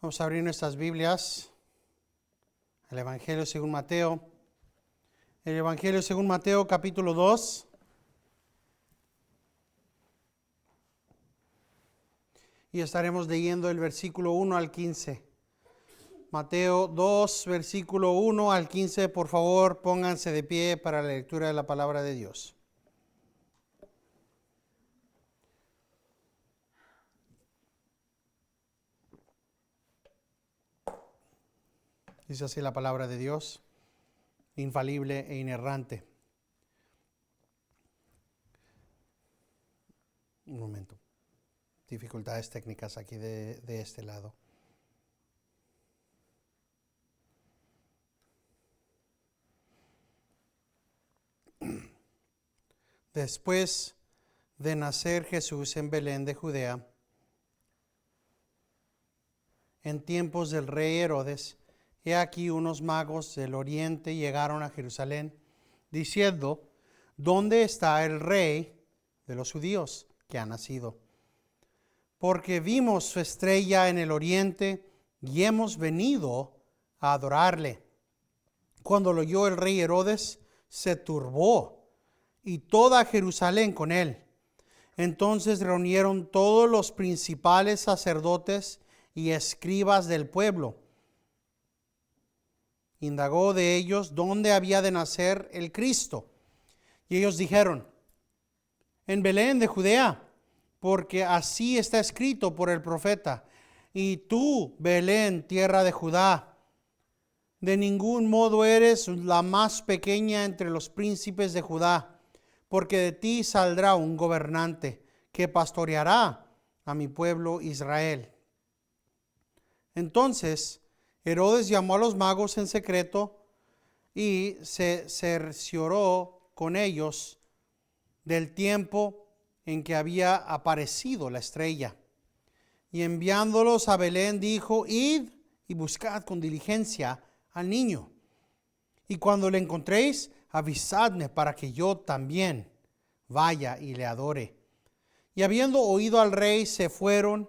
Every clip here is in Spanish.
Vamos a abrir nuestras Biblias al Evangelio según Mateo. El Evangelio según Mateo, capítulo 2. Y estaremos leyendo el versículo 1 al 15. Mateo 2, versículo 1 al 15. Por favor, pónganse de pie para la lectura de la palabra de Dios. Dice así la palabra de Dios, infalible e inerrante. Un momento. Dificultades técnicas aquí de este lado. Después de nacer Jesús en Belén de Judea, en tiempos del rey Herodes, he aquí unos magos del oriente llegaron a Jerusalén, diciendo, ¿dónde está el rey de los judíos que ha nacido? Porque vimos su estrella en el oriente y hemos venido a adorarle. Cuando lo oyó el rey Herodes, se turbó y toda Jerusalén con él. Entonces reunieron todos los principales sacerdotes y escribas del pueblo. Indagó de ellos dónde había de nacer el Cristo. Y ellos dijeron, en Belén de Judea, porque así está escrito por el profeta. Y tú, Belén, tierra de Judá, de ningún modo eres la más pequeña entre los príncipes de Judá, porque de ti saldrá un gobernante que pastoreará a mi pueblo Israel. Entonces Herodes llamó a los magos en secreto y se cercioró con ellos del tiempo en que había aparecido la estrella. Y enviándolos a Belén dijo, id y buscad con diligencia al niño. Y cuando le encontréis, avisadme para que yo también vaya y le adore. Y habiendo oído al rey, se fueron,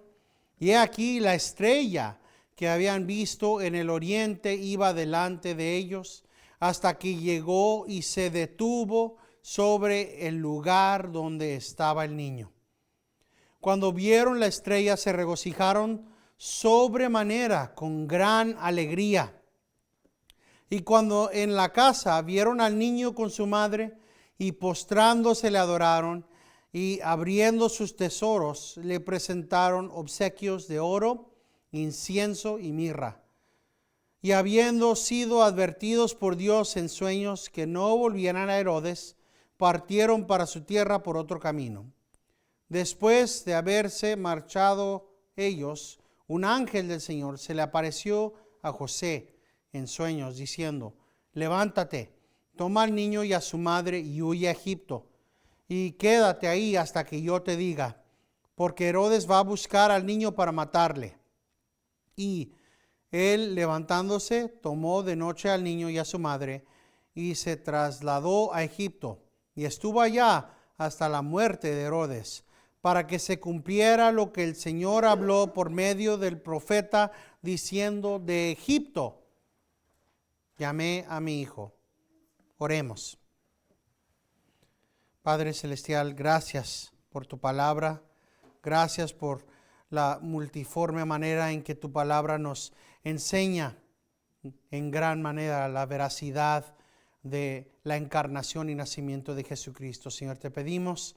y he aquí la estrella que habían visto en el oriente iba delante de ellos, hasta que llegó y se detuvo sobre el lugar donde estaba el niño. Cuando vieron la estrella se regocijaron sobremanera con gran alegría. Y cuando en la casa vieron al niño con su madre, y postrándose le adoraron, y abriendo sus tesoros le presentaron obsequios de oro, incienso y mirra. Y habiendo sido advertidos por Dios en sueños que no volvieran a Herodes, partieron para su tierra por otro camino. Después de haberse marchado ellos, un ángel del Señor se le apareció a José en sueños, diciendo, levántate, toma al niño y a su madre y huye a Egipto, y quédate ahí hasta que yo te diga, porque Herodes va a buscar al niño para matarle. Y él, levantándose, tomó de noche al niño y a su madre, y se trasladó a Egipto, y estuvo allá hasta la muerte de Herodes, para que se cumpliera lo que el Señor habló por medio del profeta, diciendo, de Egipto llamé a mi hijo. Oremos. Padre Celestial, gracias por tu palabra, gracias por la multiforme manera en que tu palabra nos enseña en gran manera la veracidad de la encarnación y nacimiento de Jesucristo. Señor, te pedimos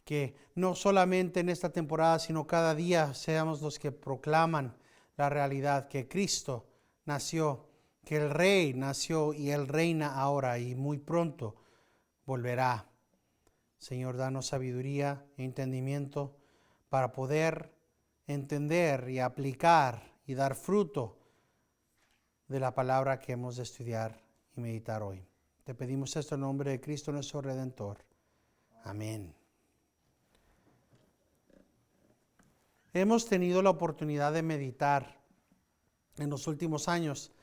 que no solamente en esta temporada, sino cada día seamos los que proclaman la realidad que Cristo nació, que el Rey nació y Él reina ahora y muy pronto volverá. Señor, danos sabiduría e entendimiento para poder entender y aplicar y dar fruto de la palabra que hemos de estudiar y meditar hoy. Te pedimos esto en nombre de Cristo nuestro Redentor. Amén. Hemos tenido la oportunidad de meditar en los últimos años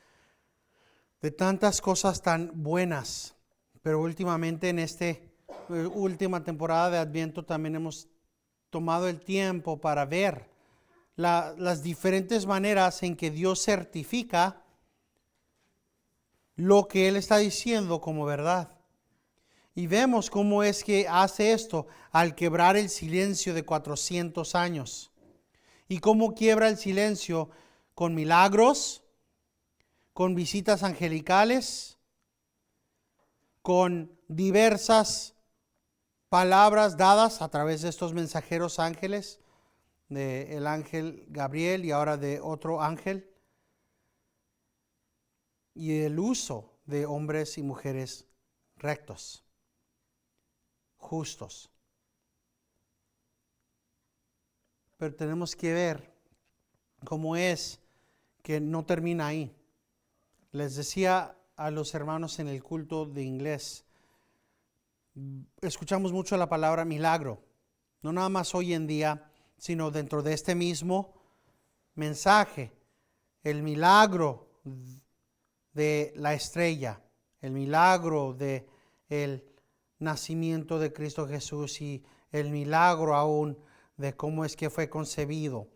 de tantas cosas tan buenas, pero últimamente en esta última temporada de Adviento también hemos tomado el tiempo para ver las diferentes maneras en que Dios certifica lo que Él está diciendo como verdad. Y vemos cómo es que hace esto al quebrar el silencio de 400 años. Y cómo quiebra el silencio con milagros, con visitas angelicales, con diversas palabras dadas a través de estos mensajeros ángeles, del ángel Gabriel y ahora de otro ángel, y el uso de hombres y mujeres rectos, justos. Pero tenemos que ver cómo es que no termina ahí. Les decía a los hermanos en el culto de inglés, escuchamos mucho la palabra milagro, no nada más hoy en día, sino dentro de este mismo mensaje. El milagro de la estrella, el milagro de el nacimiento de Cristo Jesús y el milagro aún de cómo es que fue concebido.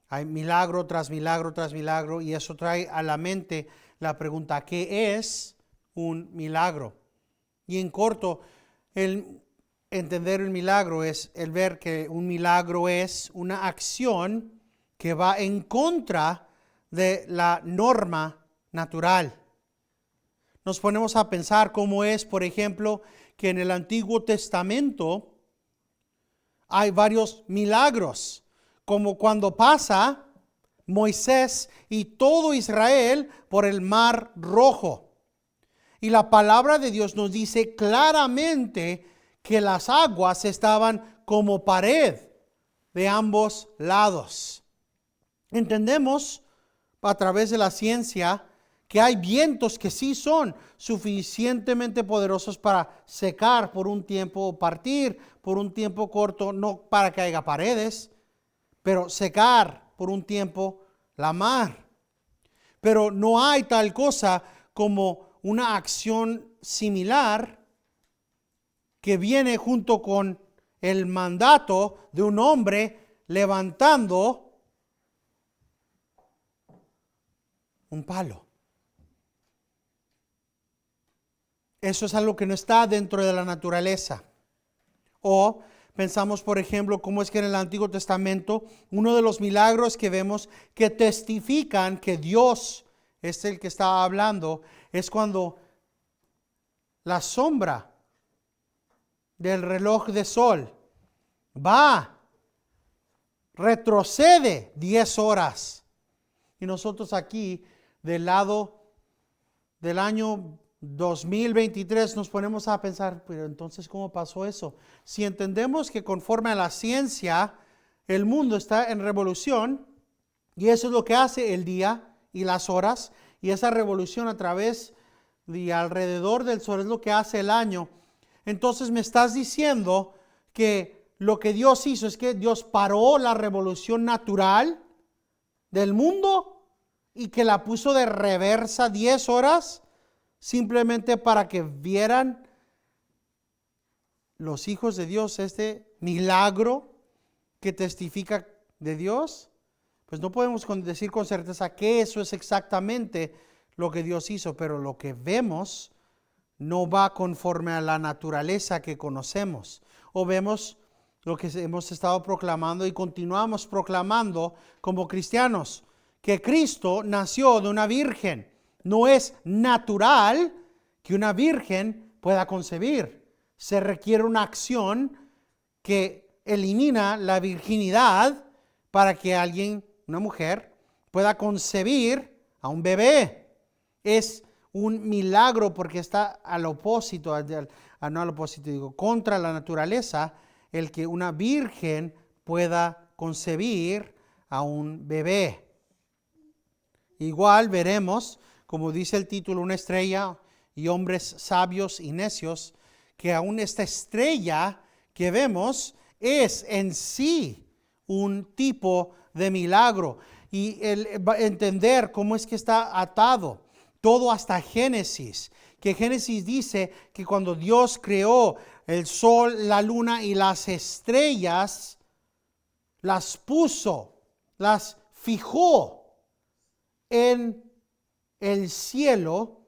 Hay milagro tras milagro tras milagro, y eso trae a la mente la pregunta, ¿qué es un milagro? Y en corto, el entender el milagro es el ver que un milagro es una acción que va en contra de la norma natural. Nos ponemos a pensar cómo es, por ejemplo, que en el Antiguo Testamento hay varios milagros, como cuando pasa Moisés y todo Israel por el Mar Rojo. Y la palabra de Dios nos dice claramente que las aguas estaban como pared de ambos lados. Entendemos a través de la ciencia que hay vientos que sí son suficientemente poderosos para secar por un tiempo o partir por un tiempo corto, no para que haya paredes, pero secar por un tiempo la mar. Pero no hay tal cosa como una acción similar que viene junto con el mandato de un hombre levantando un palo. Eso es algo que no está dentro de la naturaleza. O pensamos, por ejemplo, cómo es que en el Antiguo Testamento uno de los milagros que vemos que testifican que Dios es el que está hablando, es cuando la sombra del reloj de sol retrocede 10 horas. Y nosotros aquí, del lado del año 2023, nos ponemos a pensar, pero entonces, ¿cómo pasó eso? Si entendemos que conforme a la ciencia, el mundo está en revolución, y eso es lo que hace el día y las horas, y esa revolución a través y alrededor del sol es lo que hace el año. Entonces me estás diciendo que lo que Dios hizo es que Dios paró la revolución natural del mundo y que la puso de reversa 10 horas simplemente para que vieran los hijos de Dios este milagro que testifica de Dios. Pues no podemos decir con certeza que eso es exactamente lo que Dios hizo, pero lo que vemos no va conforme a la naturaleza que conocemos. O vemos lo que hemos estado proclamando y continuamos proclamando como cristianos, que Cristo nació de una virgen. No es natural que una virgen pueda concebir. Se requiere una acción que elimina la virginidad para que alguien, una mujer, pueda concebir a un bebé. Es un milagro porque está al opósito, no al opósito, digo, contra la naturaleza, el que una virgen pueda concebir a un bebé. Igual veremos, como dice el título, una estrella y hombres sabios y necios, que aún esta estrella que vemos es en sí un tipo de milagro. Y el entender cómo es que está atado todo hasta Génesis, que Génesis dice que cuando Dios creó el sol, la luna y las estrellas, las puso, las fijó en el cielo,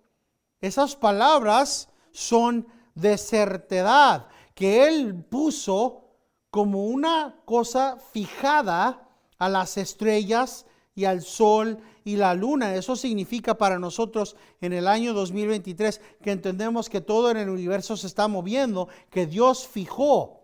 esas palabras son de certedad, que Él puso como una cosa fijada a las estrellas y al sol y la luna. Eso significa para nosotros en el año 2023 que entendemos que todo en el universo se está moviendo, que Dios fijó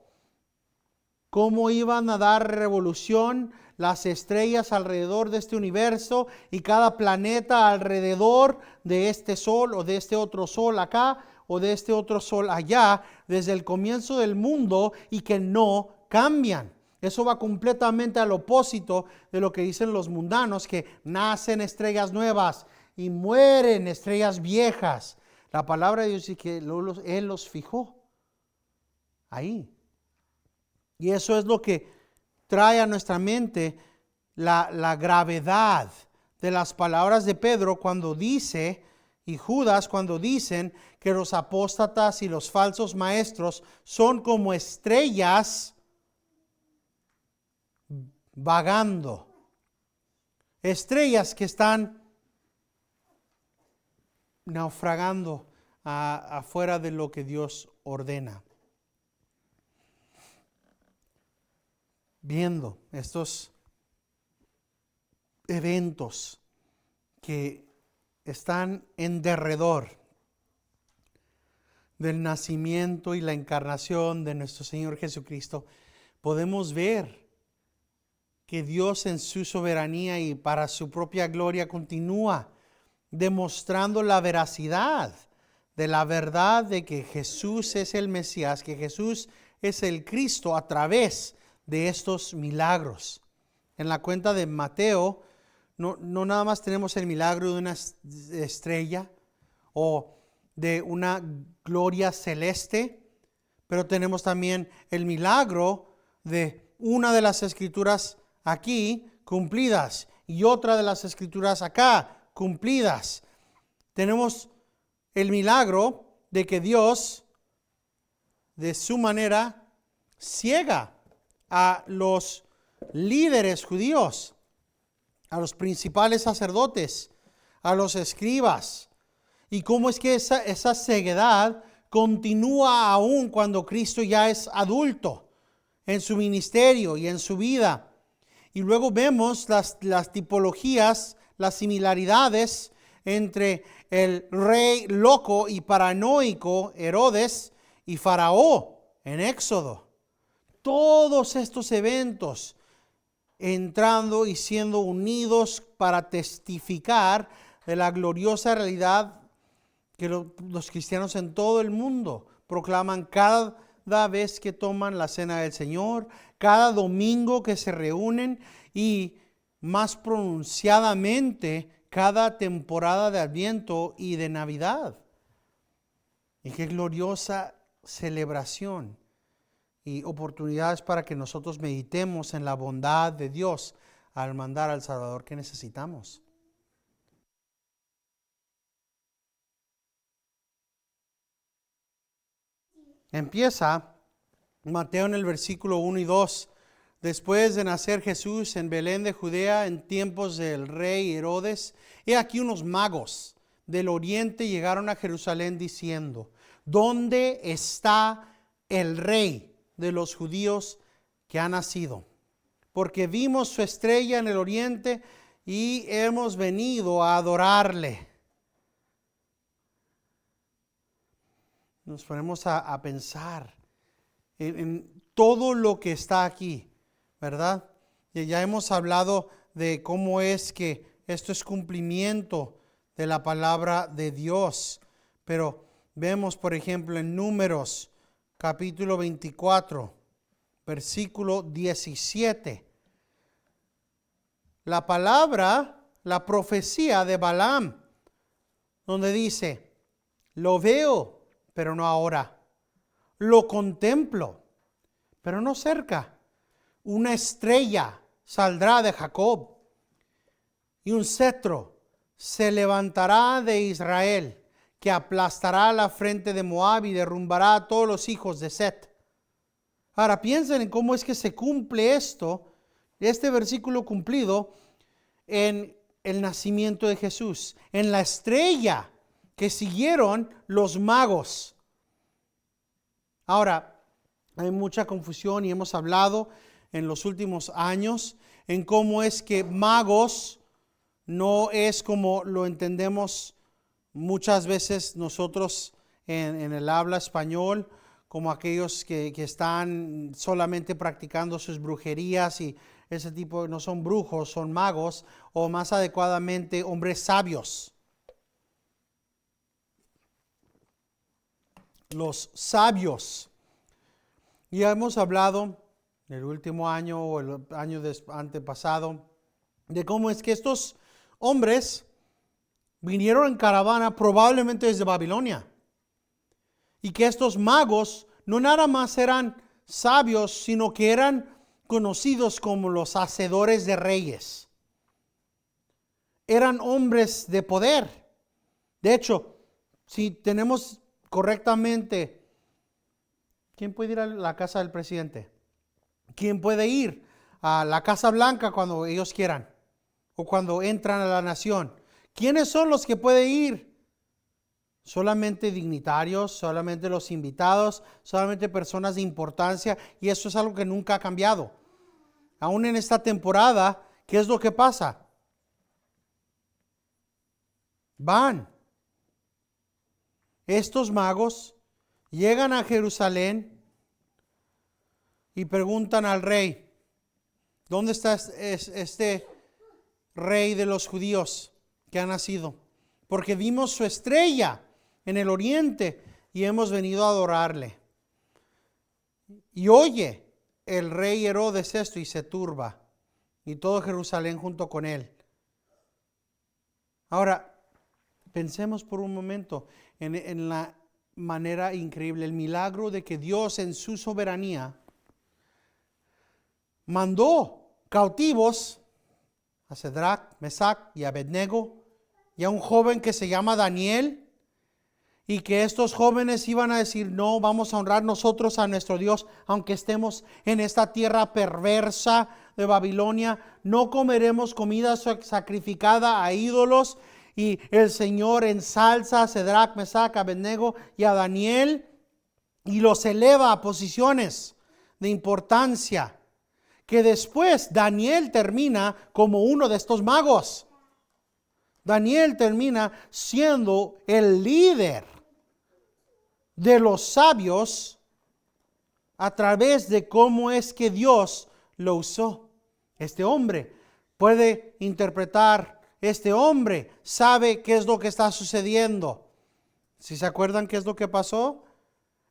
cómo iban a dar revolución las estrellas alrededor de este universo y cada planeta alrededor de este sol o de este otro sol acá o de este otro sol allá desde el comienzo del mundo, y que no cambian. Eso va completamente al opósito de lo que dicen los mundanos, que nacen estrellas nuevas y mueren estrellas viejas. La palabra de Dios dice que Él los fijó ahí. Y eso es lo que trae a nuestra mente la gravedad de las palabras de Pedro cuando dice, y Judas cuando dicen que los apóstatas y los falsos maestros son como estrellas vagando. Estrellas que están naufragando afuera de lo que Dios ordena. Viendo estos eventos que están en derredor del nacimiento y la encarnación de nuestro Señor Jesucristo, podemos ver que Dios en su soberanía y para su propia gloria continúa demostrando la veracidad de la verdad de que Jesús es el Mesías, que Jesús es el Cristo a través de estos milagros. En la cuenta de Mateo, no nada más tenemos el milagro de una estrella o de una gloria celeste, pero tenemos también el milagro de una de las escrituras aquí cumplidas y otra de las escrituras acá cumplidas. Tenemos el milagro de que Dios, de su manera, ciega a los líderes judíos, a los principales sacerdotes, a los escribas, y cómo es que esa ceguedad continúa aún cuando Cristo ya es adulto en su ministerio y en su vida. Y luego vemos las tipologías, las similaridades entre el rey loco y paranoico Herodes y Faraón en Éxodo. Todos estos eventos entrando y siendo unidos para testificar de la gloriosa realidad que los cristianos en todo el mundo proclaman cada vez que toman la cena del Señor, cada domingo que se reúnen y más pronunciadamente cada temporada de Adviento y de Navidad. Y qué gloriosa celebración y oportunidades para que nosotros meditemos en la bondad de Dios al mandar al Salvador que necesitamos. Empieza Mateo en el versículo 1 y 2. Después de nacer Jesús en Belén de Judea en tiempos del rey Herodes, he aquí unos magos del oriente llegaron a Jerusalén diciendo: ¿dónde está el rey de los judíos que ha nacido? Porque vimos su estrella en el oriente y hemos venido a adorarle. Nos ponemos a pensar en todo lo que está aquí, ¿verdad? Y ya hemos hablado de cómo es que esto es cumplimiento de la palabra de Dios. Pero vemos, por ejemplo, en Números capítulo 24, versículo 17. La palabra, la profecía de Balaam, donde dice: lo veo, pero no ahora. Lo contemplo, pero no cerca. Una estrella saldrá de Jacob y un cetro se levantará de Israel, que aplastará la frente de Moab y derrumbará a todos los hijos de Set. Ahora piensen en cómo es que se cumple esto, este versículo cumplido, en el nacimiento de Jesús, en la estrella que siguieron los magos. Ahora, hay mucha confusión y hemos hablado en los últimos años en cómo es que magos no es como lo entendemos muchas veces nosotros en el habla español, como aquellos que están solamente practicando sus brujerías y ese tipo, no son brujos, son magos, o más adecuadamente hombres sabios. Los sabios. Ya hemos hablado el último año o el año antepasado de cómo es que estos hombres vinieron en caravana probablemente desde Babilonia. Y que estos magos no nada más eran sabios, sino que eran conocidos como los hacedores de reyes. Eran hombres de poder. De hecho, si tenemos correctamente, ¿quién puede ir a la casa del presidente? ¿Quién puede ir a la Casa Blanca cuando ellos quieran? O cuando entran a la nación. ¿Quiénes son los que pueden ir? Solamente dignitarios, solamente los invitados, solamente personas de importancia, y eso es algo que nunca ha cambiado. Aún en esta temporada, ¿qué es lo que pasa? Van. Estos magos llegan a Jerusalén y preguntan al rey, ¿dónde está este rey de los judíos que ha nacido? Porque vimos su estrella en el oriente y hemos venido a adorarle. Y oye el rey Herodes esto y se turba, y todo Jerusalén junto con él. Ahora, pensemos por un momento en la manera increíble, el milagro de que Dios en su soberanía mandó cautivos a Sadrach, Mesach y Abednego y a un joven que se llama Daniel, y que estos jóvenes iban a decir, no, vamos a honrar nosotros a nuestro Dios, aunque estemos en esta tierra perversa de Babilonia, no comeremos comida sacrificada a ídolos. Y el Señor ensalza a Sadrach, Mesach, Abednego y a Daniel y los eleva a posiciones de importancia, que después Daniel termina como uno de estos magos. Daniel termina siendo el líder de los sabios a través de cómo es que Dios lo usó. Este hombre puede interpretar, este hombre sabe qué es lo que está sucediendo. Si se acuerdan qué es lo que pasó,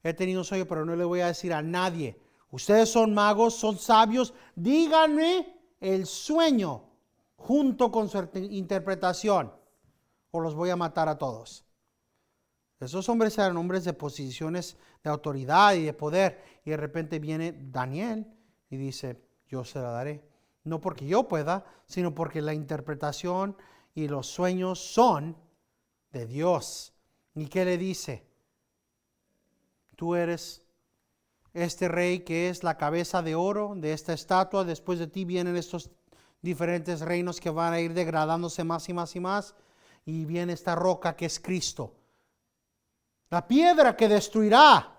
he tenido un sueño, pero no le voy a decir a nadie. Ustedes son magos, son sabios, díganme el sueño junto con su interpretación, o los voy a matar a todos. Esos hombres eran hombres de posiciones de autoridad y de poder. Y de repente viene Daniel y dice, yo se la daré. No porque yo pueda, sino porque la interpretación y los sueños son de Dios. ¿Y qué le dice? Tú eres este rey que es la cabeza de oro de esta estatua. Después de ti vienen estos diferentes reinos que van a ir degradándose más y más y más. Y viene esta roca que es Cristo. La piedra que destruirá,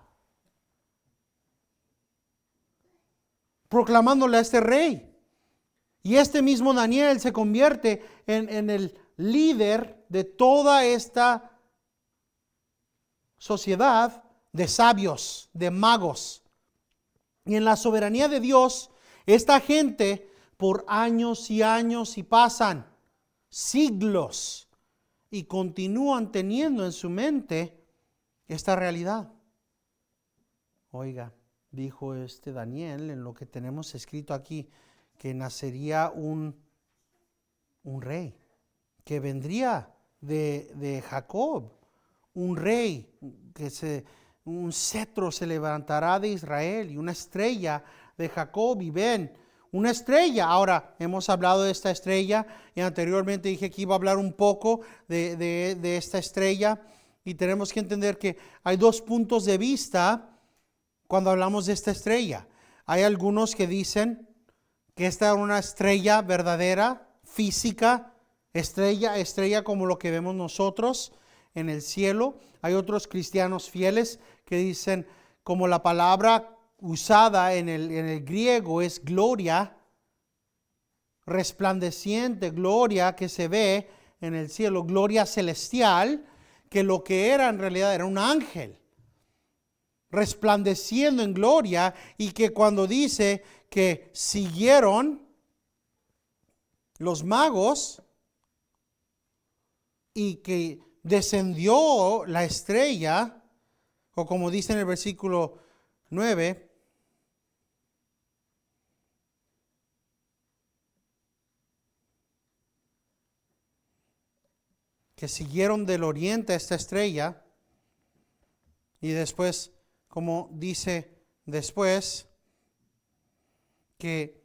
proclamándole a este rey. Y este mismo Daniel se convierte en el líder de toda esta sociedad de sabios, de magos. Y en la soberanía de Dios, esta gente por años y años y pasan siglos y continúan teniendo en su mente esta realidad. Oiga, dijo este Daniel en lo que tenemos escrito aquí, que nacería un rey, que vendría de Jacob, un rey, un cetro se levantará de Israel y una estrella de Jacob. Y ven, una estrella. Ahora, hemos hablado de esta estrella y anteriormente dije que iba a hablar un poco de esta estrella. Y tenemos que entender que hay dos puntos de vista cuando hablamos de esta estrella. Hay algunos que dicen que esta es una estrella verdadera, física, estrella como lo que vemos nosotros en el cielo. Hay otros cristianos fieles que dicen, como la palabra usada en el griego es gloria, resplandeciente, gloria que se ve en el cielo, gloria celestial, que lo que era en realidad era un ángel resplandeciendo en gloria, y que cuando dice que siguieron los magos y que descendió la estrella, o como dice en el versículo 9, que siguieron del oriente a esta estrella, y después, como dice después, que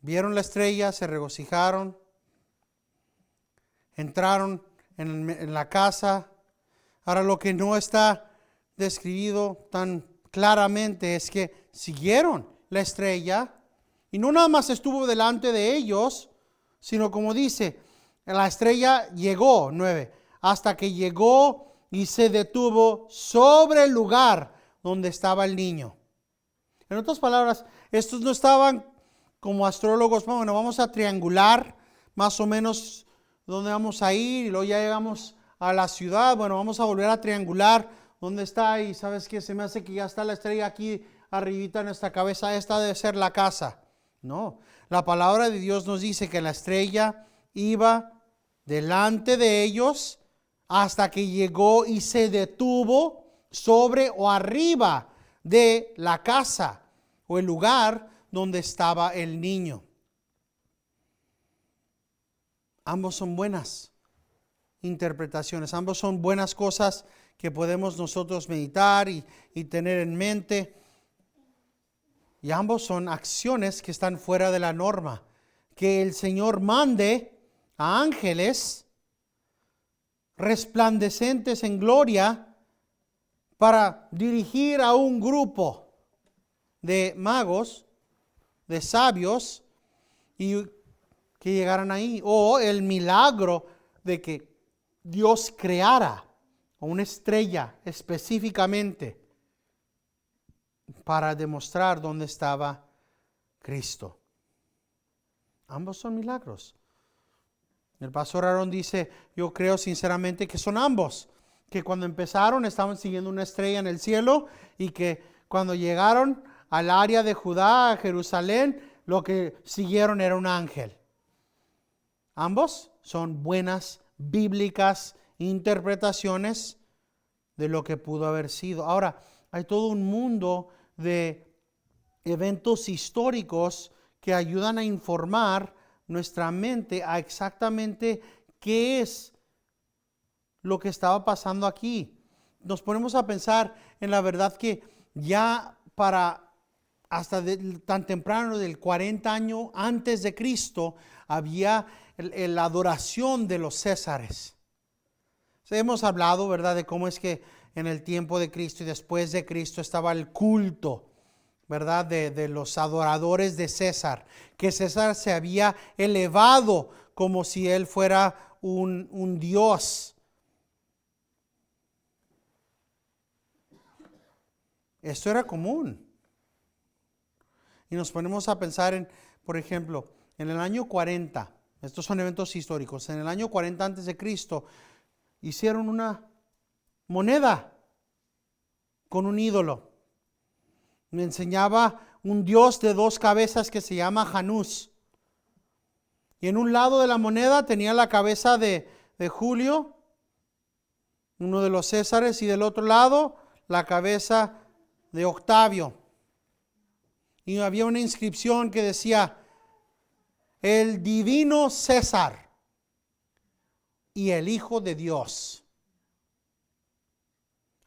vieron la estrella, se regocijaron, entraron en la casa. Ahora, lo que no está descrito tan claramente es que siguieron la estrella, y no nada más estuvo delante de ellos, sino como dice, la estrella llegó, 9, hasta que llegó y se detuvo sobre el lugar donde estaba el niño. En otras palabras, estos no estaban como astrólogos, bueno, vamos a triangular más o menos dónde vamos a ir, y luego ya llegamos a la ciudad, bueno, vamos a volver a triangular dónde está, y sabes que se me hace que ya está la estrella aquí arribita en nuestra cabeza, esta debe ser la casa. No, la palabra de Dios nos dice que la estrella iba delante de ellos hasta que llegó y se detuvo sobre o arriba de la casa o el lugar donde estaba el niño. Ambos son buenas interpretaciones, ambos son buenas cosas que podemos nosotros meditar y tener en mente. Y ambos son acciones que están fuera de la norma. Que el Señor mande a ángeles resplandecientes en gloria para dirigir a un grupo de magos, de sabios, y que llegaran ahí. O el milagro de que Dios creara una estrella específicamente para demostrar dónde estaba Cristo. Ambos son milagros. El pastor Aarón dice, yo creo sinceramente que son ambos, que cuando empezaron estaban siguiendo una estrella en el cielo, y que cuando llegaron al área de Judá, a Jerusalén, lo que siguieron era un ángel. Ambos son buenas bíblicas interpretaciones de lo que pudo haber sido. Ahora, hay todo un mundo de eventos históricos que ayudan a informar nuestra mente a exactamente qué es lo que estaba pasando aquí. Nos ponemos a pensar en la verdad que ya para hasta tan temprano del 40 años antes de Cristo había la adoración de los césares. Hemos hablado, ¿verdad?, de cómo es que en el tiempo de Cristo y después de Cristo estaba el culto, ¿verdad?, de los adoradores de César, que César se había elevado como si él fuera un dios. Esto era común. Y nos ponemos a pensar en, por ejemplo, en el año 40, estos son eventos históricos, en el año 40 antes de Cristo, hicieron una moneda con un ídolo. Me enseñaba un dios de 2 cabezas que se llama Janus. Y en un lado de la moneda tenía la cabeza de Julio, uno de los Césares, y del otro lado la cabeza de Octavio. Y había una inscripción que decía, el divino César y el Hijo de Dios.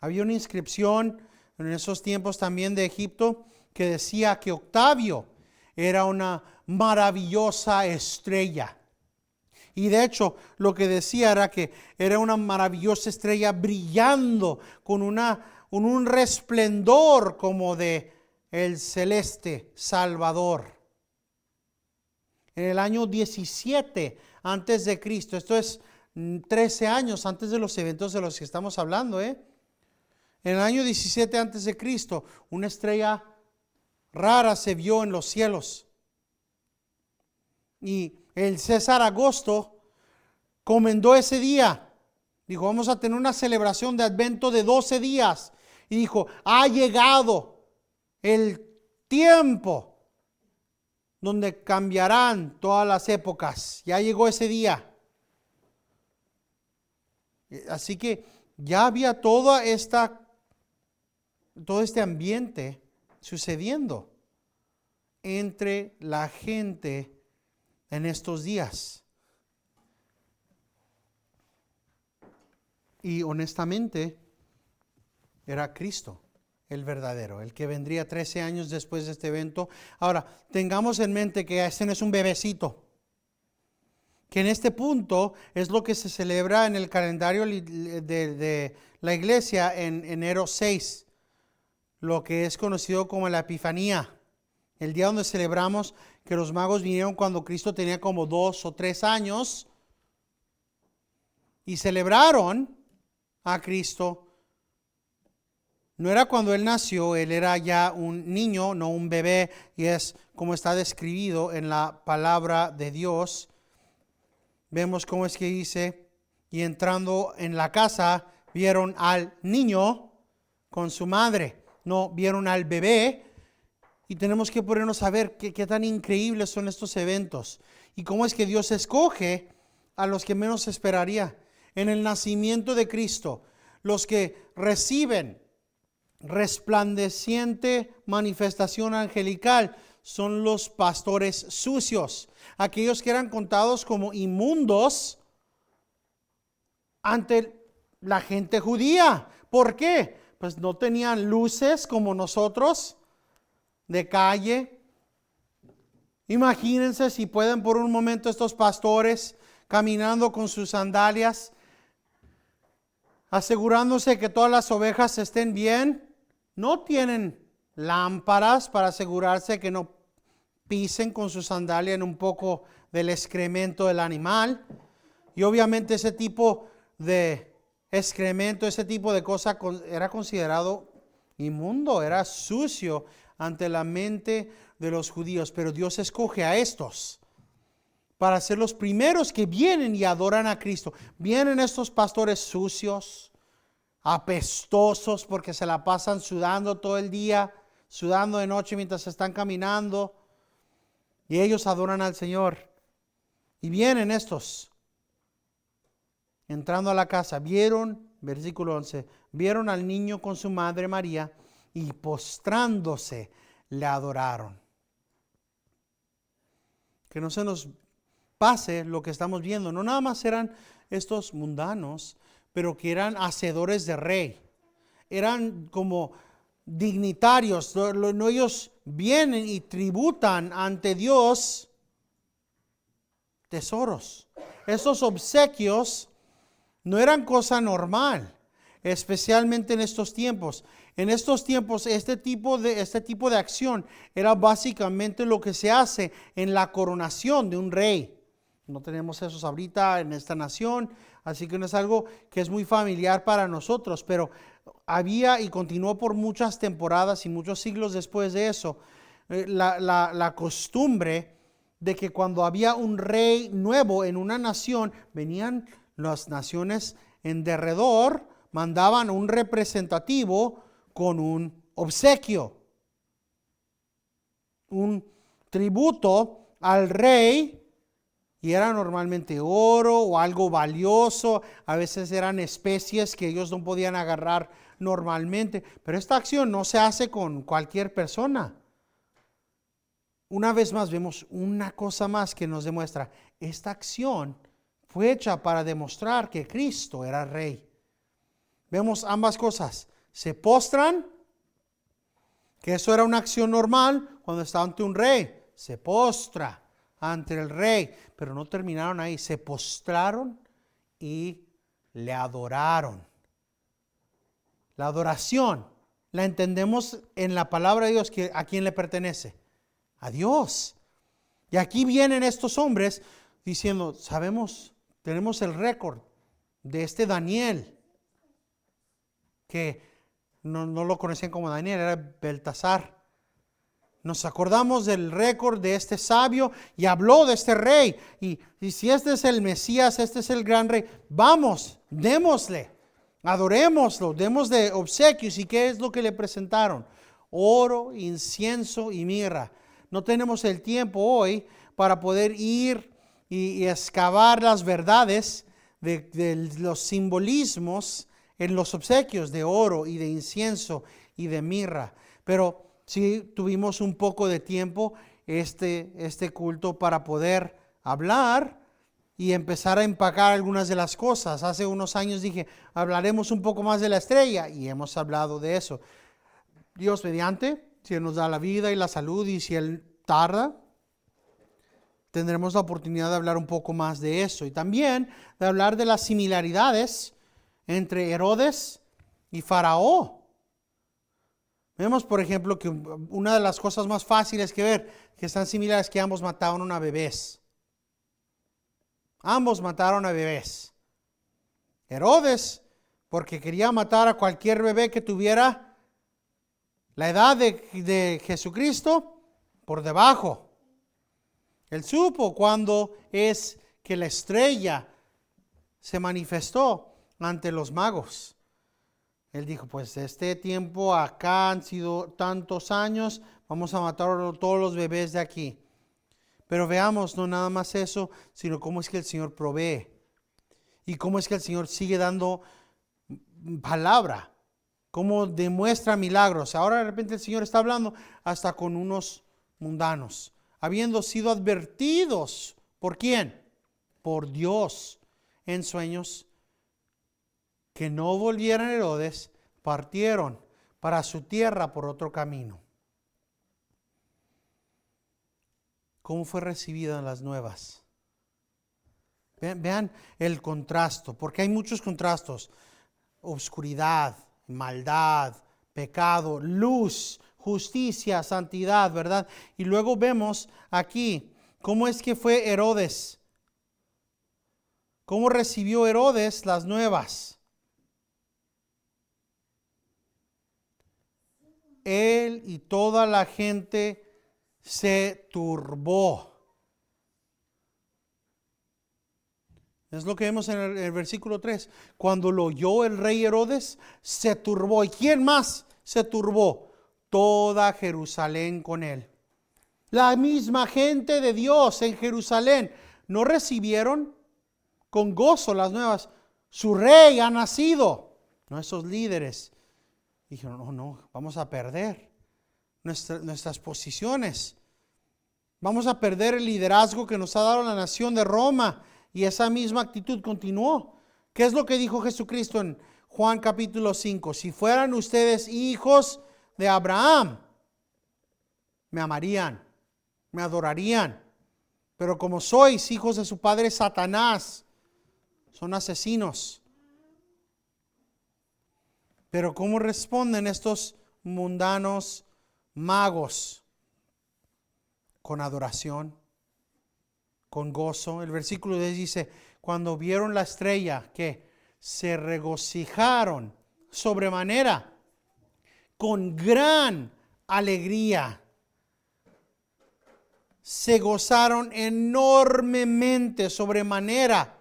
Había una inscripción en esos tiempos también de Egipto que decía que Octavio era una maravillosa estrella. Y de hecho lo que decía era que era una maravillosa estrella brillando con un resplendor como de el celeste Salvador. en el año 17 antes de Cristo. Esto es 13 años antes de los eventos de los que estamos hablando. En el año 17 antes de Cristo, una estrella rara se vio en los cielos. Y el César Augusto comendó ese día. Dijo, vamos a tener una celebración de Adviento de 12 días. Y dijo, ha llegado el tiempo donde cambiarán todas las épocas. Ya llegó ese día. Así que ya había todo este ambiente sucediendo entre la gente en estos días. Y honestamente, era Cristo el verdadero, el que vendría 13 años después de este evento. Ahora, tengamos en mente que este no es un bebecito, que en este punto es lo que se celebra en el calendario de la iglesia en enero 6, lo que es conocido como la Epifanía, el día donde celebramos que los magos vinieron cuando Cristo tenía como 2 o 3 años y celebraron a Cristo. No era cuando Él nació, Él era ya un niño, no un bebé, y es como está descrito en la palabra de Dios. Vemos cómo es que dice, y entrando en la casa, vieron al niño con su madre, no vieron al bebé, y tenemos que ponernos a ver qué tan increíbles son estos eventos, y cómo es que Dios escoge a los que menos esperaría. En el nacimiento de Cristo, los que reciben resplandeciente manifestación angelical son los pastores sucios, aquellos que eran contados como inmundos ante la gente judía. ¿Por qué? Pues no tenían luces como nosotros de calle. Imagínense si pueden por un momento estos pastores caminando con sus sandalias, asegurándose que todas las ovejas estén bien. No tienen lámparas para asegurarse que no pisen con su sandalia en un poco del excremento del animal. Y obviamente ese tipo de excremento, ese tipo de cosa era considerado inmundo, era sucio ante la mente de los judíos. Pero Dios escoge a estos para ser los primeros que vienen y adoran a Cristo. Vienen estos pastores sucios, apestosos porque se la pasan sudando todo el día, sudando de noche mientras están caminando, y ellos adoran al Señor. Y vienen estos entrando a la casa, vieron, versículo 11, vieron al niño con su madre María y postrándose le adoraron. Que no se nos pase lo que estamos viendo. No nada más eran estos mundanos, pero que eran hacedores de rey. Eran como dignitarios. No, ellos vienen y tributan ante Dios tesoros. Estos obsequios no eran cosa normal, especialmente en estos tiempos. En estos tiempos, este tipo de acción era básicamente lo que se hace en la coronación de un rey. No tenemos eso ahorita en esta nación, así que no es algo que es muy familiar para nosotros, pero había y continuó por muchas temporadas y muchos siglos después de eso, la costumbre de que cuando había un rey nuevo en una nación, venían las naciones en derredor, mandaban un representativo con un obsequio, un tributo al rey. Y era normalmente oro o algo valioso, a veces eran especies que ellos no podían agarrar normalmente. Pero esta acción no se hace con cualquier persona. Una vez más vemos una cosa más que nos demuestra, esta acción fue hecha para demostrar que Cristo era rey. Vemos ambas cosas, se postran, que eso era una acción normal cuando está ante un rey, se postra ante el rey, pero no terminaron ahí, se postraron y le adoraron. La adoración la entendemos en la palabra de Dios, que ¿a quién le pertenece? A Dios. Y aquí vienen estos hombres diciendo, sabemos, tenemos el récord de este Daniel, que no lo conocían como Daniel, era Beltasar. Nos acordamos del récord de este sabio y habló de este rey. Y si este es el Mesías, este es el gran rey, vamos, démosle, adorémoslo, démosle obsequios. ¿Y qué es lo que le presentaron? Oro, incienso y mirra. No tenemos el tiempo hoy para poder ir y excavar las verdades de los simbolismos en los obsequios de oro y de incienso y de mirra. Pero sí tuvimos un poco de tiempo este culto para poder hablar y empezar a empacar algunas de las cosas. Hace unos años dije, hablaremos un poco más de la estrella y hemos hablado de eso. Dios mediante, si Él nos da la vida y la salud y si Él tarda, tendremos la oportunidad de hablar un poco más de eso y también de hablar de las similaridades entre Herodes y Faraón. Vemos, por ejemplo, que una de las cosas más fáciles que ver, que están similares, es que ambos mataron a bebés. Ambos mataron a bebés. Herodes, porque quería matar a cualquier bebé que tuviera la edad de Jesucristo por debajo. Él supo cuando es que la estrella se manifestó ante los magos. Él dijo, pues este tiempo acá han sido tantos años, vamos a matar a todos los bebés de aquí. Pero veamos, no nada más eso, sino cómo es que el Señor provee. Y cómo es que el Señor sigue dando palabra. Cómo demuestra milagros. Ahora de repente el Señor está hablando hasta con unos mundanos. Habiendo sido advertidos. ¿Por quién? Por Dios en sueños. Que no volvieran Herodes, partieron para su tierra por otro camino. ¿Cómo fue recibida las nuevas? Vean el contraste, porque hay muchos contrastes. Obscuridad, maldad, pecado, luz, justicia, santidad, ¿verdad? Y luego vemos aquí cómo es que fue Herodes. ¿Cómo recibió Herodes las nuevas? Él y toda la gente se turbó. Es lo que vemos en el versículo 3. Cuando lo oyó el rey Herodes, se turbó. ¿Y quién más se turbó? Toda Jerusalén con él. La misma gente de Dios en Jerusalén no recibieron con gozo las nuevas. Su rey ha nacido. No, esos líderes dijeron, no, vamos a perder nuestras posiciones. Vamos a perder el liderazgo que nos ha dado la nación de Roma. Y esa misma actitud continuó. ¿Qué es lo que dijo Jesucristo en Juan capítulo 5? Si fueran ustedes hijos de Abraham, me amarían, me adorarían. Pero como sois hijos de su padre Satanás, son asesinos. Pero ¿cómo responden estos mundanos magos? Con adoración, con gozo. El versículo 10 dice, cuando vieron la estrella, que se regocijaron sobremanera, con gran alegría. Se gozaron enormemente, sobremanera.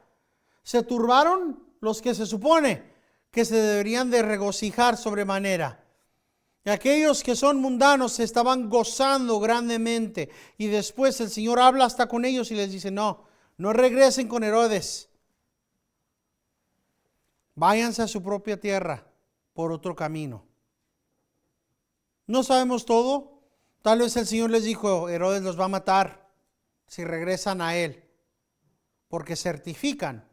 Se turbaron los que se supone que se deberían de regocijar sobremanera. Y aquellos que son mundanos se estaban gozando grandemente. Y después el Señor habla hasta con ellos y les dice, no regresen con Herodes. Váyanse a su propia tierra por otro camino. No sabemos todo. Tal vez el Señor les dijo, Herodes los va a matar si regresan a él. Porque certifican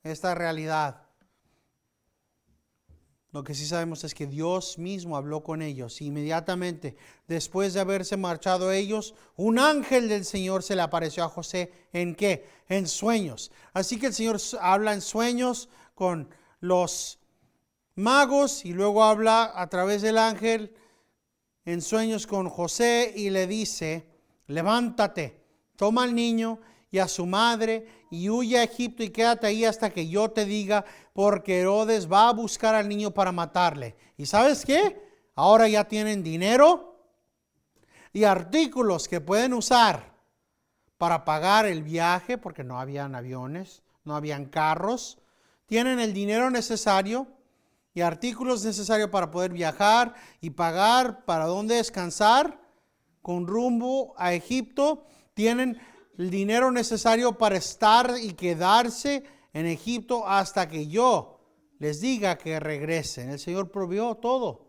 esta realidad. Lo que sí sabemos es que Dios mismo habló con ellos. Y inmediatamente, después de haberse marchado ellos, un ángel del Señor se le apareció a José. ¿En qué? En sueños. Así que el Señor habla en sueños con los magos y luego habla a través del ángel en sueños con José y le dice, levántate, toma al niño y a su madre y huye a Egipto y quédate ahí hasta que yo te diga, porque Herodes va a buscar al niño para matarle. ¿Y sabes qué? Ahora ya tienen dinero y artículos que pueden usar para pagar el viaje, porque no habían aviones, no habían carros. Tienen el dinero necesario y artículos necesarios para poder viajar y pagar para dónde descansar con rumbo a Egipto. Tienen el dinero necesario para estar y quedarse en Egipto hasta que yo les diga que regresen. El Señor proveyó todo.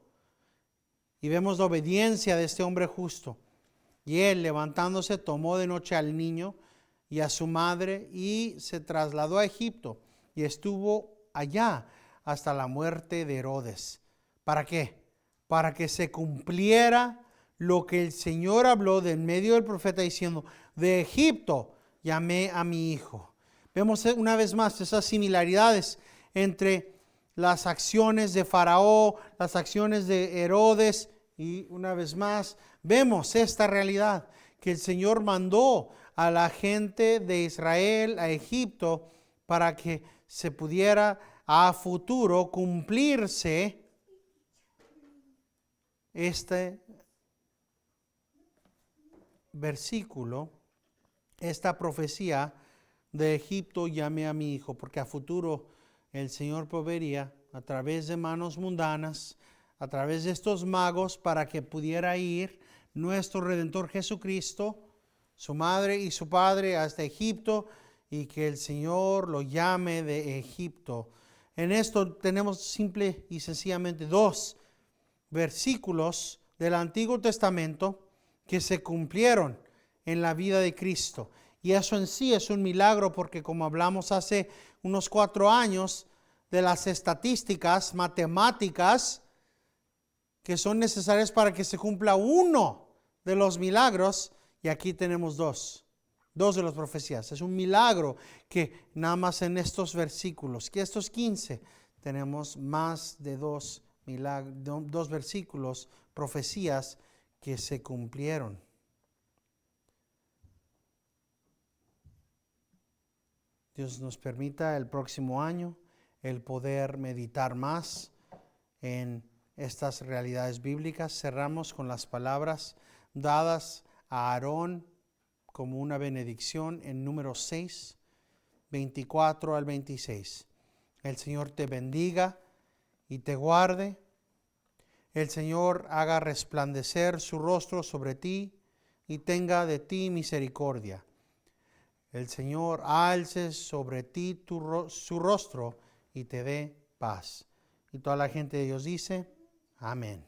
Y vemos la obediencia de este hombre justo. Y él, levantándose, tomó de noche al niño y a su madre y se trasladó a Egipto y estuvo allá hasta la muerte de Herodes. ¿Para qué? Para que se cumpliera lo que el Señor habló de en medio del profeta diciendo, de Egipto llamé a mi hijo. Vemos una vez más esas similaridades entre las acciones de Faraón, las acciones de Herodes, y una vez más vemos esta realidad, que el Señor mandó a la gente de Israel a Egipto para que se pudiera a futuro cumplirse este versículo, esta profecía de Egipto llamé a mi hijo, porque a futuro el Señor proveería a través de manos mundanas, a través de estos magos, para que pudiera ir nuestro Redentor Jesucristo, su madre y su padre hasta Egipto, y que el Señor lo llame de Egipto. En esto tenemos simple y sencillamente dos versículos del Antiguo Testamento que se cumplieron en la vida de Cristo. Y eso en sí es un milagro, porque como hablamos hace unos 4 años de las estadísticas matemáticas que son necesarias para que se cumpla uno de los milagros, y aquí tenemos dos de las profecías. Es un milagro que nada más en estos versículos, que estos 15, tenemos más de dos versículos, profecías que se cumplieron. Dios nos permita el próximo año el poder meditar más en estas realidades bíblicas. Cerramos con las palabras dadas a Aarón como una benedicción en Números 6, 24 al 26. El Señor te bendiga y te guarde. El Señor haga resplandecer su rostro sobre ti y tenga de ti misericordia. El Señor alce sobre ti su rostro y te dé paz. Y toda la gente de Dios dice, amén.